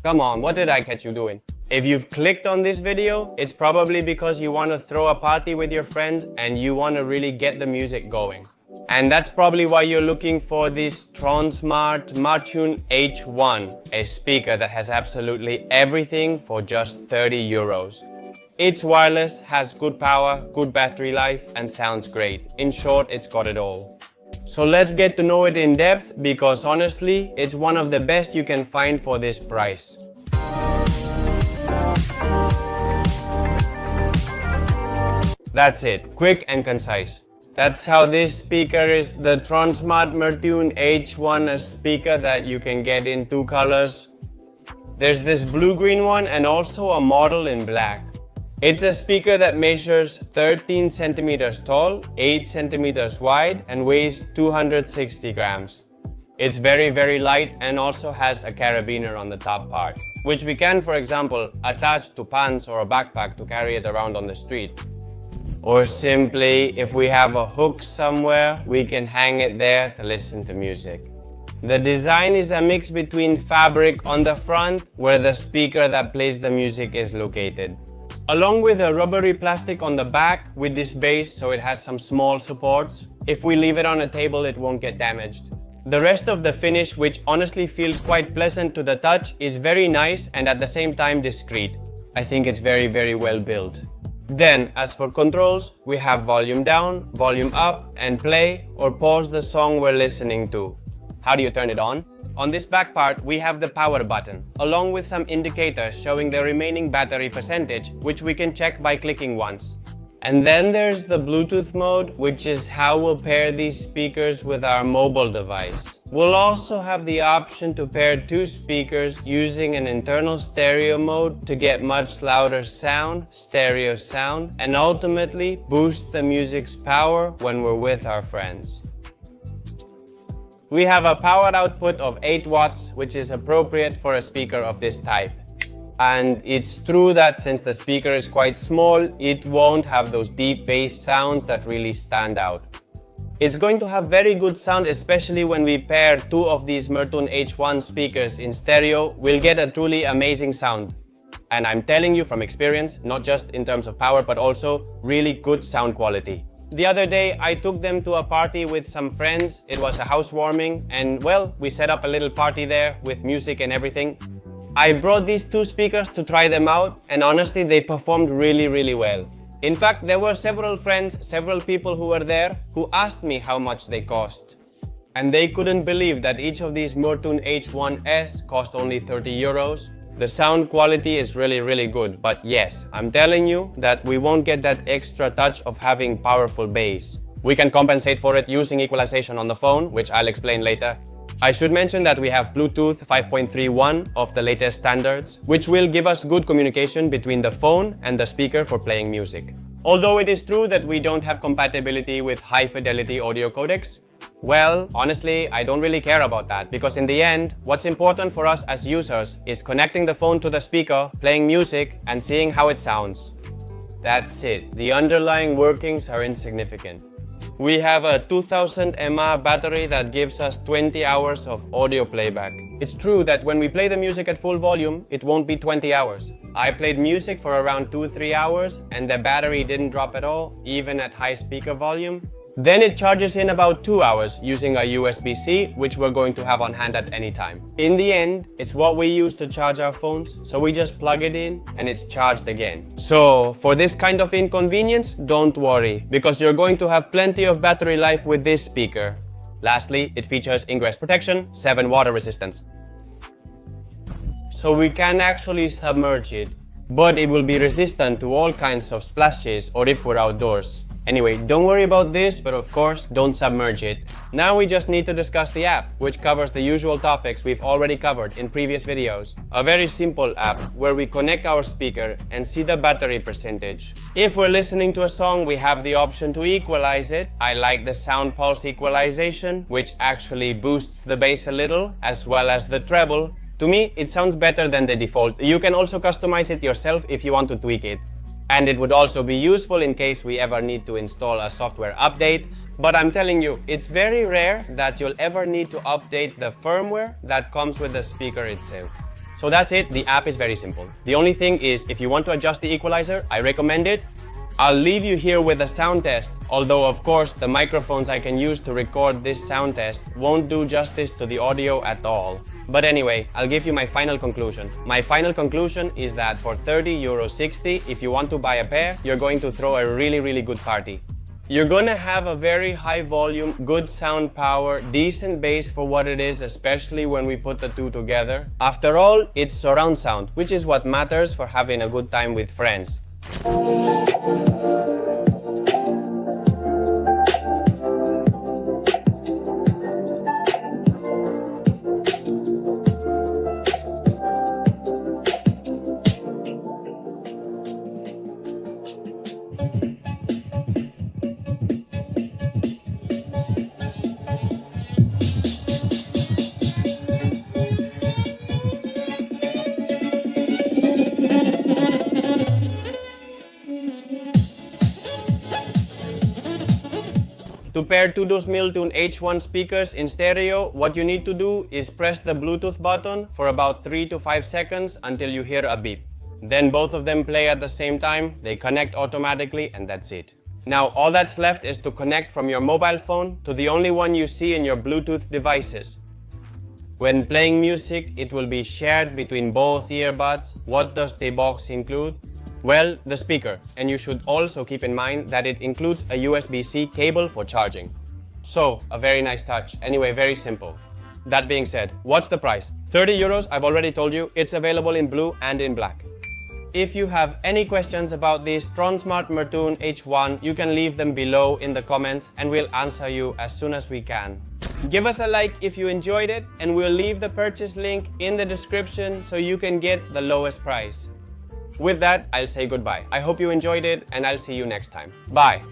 Come on, what did I catch you doing? If you've clicked on this video, it's probably because you want to throw a party with your friends and you want to really get the music going. And that's probably why you're looking for this Tronsmart Mirtune H1, a speaker that has absolutely everything for just 30 euros. It's wireless, has good power, good battery life, and sounds great. In short, it's got it all. So let's get to know it in depth, because honestly, it's one of the best you can find for this price. That's it, quick and concise. That's how this speaker is, the Tronsmart Mirtune H1, a speaker that you can get in two colors. There's this blue-green one and also a model in black. It's a speaker that measures 13 centimeters tall, 8 centimeters wide, and weighs 260 grams. It's very light and also has a carabiner on the top part, which we can, for example, attach to pants or a backpack to carry it around on the street. Or simply, if we have a hook somewhere, we can hang it there to listen to music. The design is a mix between fabric on the front, where the speaker that plays the music is located, along with a rubbery plastic on the back with this base, so it has some small supports. If we leave it on a table, it won't get damaged. The rest of the finish, which honestly feels quite pleasant to the touch, is very nice and at the same time discreet. I think it's very well built. Then, as for controls, we have volume down, volume up, and play or pause the song we're listening to. How do you turn it on? On this back part, we have the power button, along with some indicators showing the remaining battery percentage, which we can check by clicking once. And then there's the Bluetooth mode, which is how we'll pair these speakers with our mobile device. We'll also have the option to pair two speakers using an internal stereo mode to get much louder sound, stereo sound, and ultimately boost the music's power when we're with our friends. We have a power output of 8 watts, which is appropriate for a speaker of this type. And it's true that since the speaker is quite small, it won't have those deep bass sounds that really stand out. It's going to have very good sound, especially when we pair two of these Mirtune H1 speakers in stereo. We'll get a truly amazing sound. And I'm telling you from experience, not just in terms of power, but also really good sound quality. The other day, I took them to a party with some friends. It was a housewarming, and well, we set up a little party there with music and everything. I brought these two speakers to try them out, and honestly, they performed really well. In fact, there were several friends, several people who were there, who asked me how much they cost. And they couldn't believe that each of these Mirtune H1s cost only 30 euros. The sound quality is really good, but yes, I'm telling you that we won't get that extra touch of having powerful bass. We can compensate for it using equalization on the phone, which I'll explain later. I should mention that we have Bluetooth 5.31 of the latest standards, which will give us good communication between the phone and the speaker for playing music. Although it is true that we don't have compatibility with high-fidelity audio codecs, well, honestly, I don't really care about that, because in the end, what's important for us as users is connecting the phone to the speaker, playing music, and seeing how it sounds. That's it. The underlying workings are insignificant. We have a 2000 mAh battery that gives us 20 hours of audio playback. It's true that when we play the music at full volume, it won't be 20 hours. I played music for around 2-3 hours and the battery didn't drop at all, even at high speaker volume. Then it charges in about 2 hours using a USB-C, which we're going to have on hand at any time. In the end, it's what we use to charge our phones, so we just plug it in and it's charged again. So for this kind of inconvenience, don't worry, because you're going to have plenty of battery life with this speaker. Lastly, it features ingress protection, 7 water resistance. So we can actually submerge it, but it will be resistant to all kinds of splashes or if we're outdoors. Anyway, don't worry about this, but of course, don't submerge it. Now we just need to discuss the app, which covers the usual topics we've already covered in previous videos. A very simple app where we connect our speaker and see the battery percentage. If we're listening to a song, we have the option to equalize it. I like the sound pulse equalization, which actually boosts the bass a little, as well as the treble. To me, it sounds better than the default. You can also customize it yourself if you want to tweak it. And it would also be useful in case we ever need to install a software update. But I'm telling you, it's very rare that you'll ever need to update the firmware that comes with the speaker itself. So that's it, the app is very simple. The only thing is, if you want to adjust the equalizer, I recommend it. I'll leave you here with a sound test, although of course the microphones I can use to record this sound test won't do justice to the audio at all. But anyway, I'll give you my final conclusion. My final conclusion is that for €30.60, if you want to buy a pair, you're going to throw a really good party. You're gonna have a very high volume, good sound power, decent bass for what it is, especially when we put the two together. After all, it's surround sound, which is what matters for having a good time with friends. To pair two Mirtune H1 speakers in stereo, what you need to do is press the Bluetooth button for about 3 to 5 seconds until you hear a beep. Then both of them play at the same time, they connect automatically, and that's it. Now all that's left is to connect from your mobile phone to the only one you see in your Bluetooth devices. When playing music, it will be shared between both earbuds. What does the box include? Well, the speaker, and you should also keep in mind that it includes a USB-C cable for charging. So, a very nice touch. Anyway, very simple. That being said, what's the price? €30, I've already told you, it's available in blue and in black. If you have any questions about this Tronsmart Mirtune H1, you can leave them below in the comments and we'll answer you as soon as we can. Give us a like if you enjoyed it, and we'll leave the purchase link in the description so you can get the lowest price. With that, I'll say goodbye. I hope you enjoyed it, and I'll see you next time. Bye!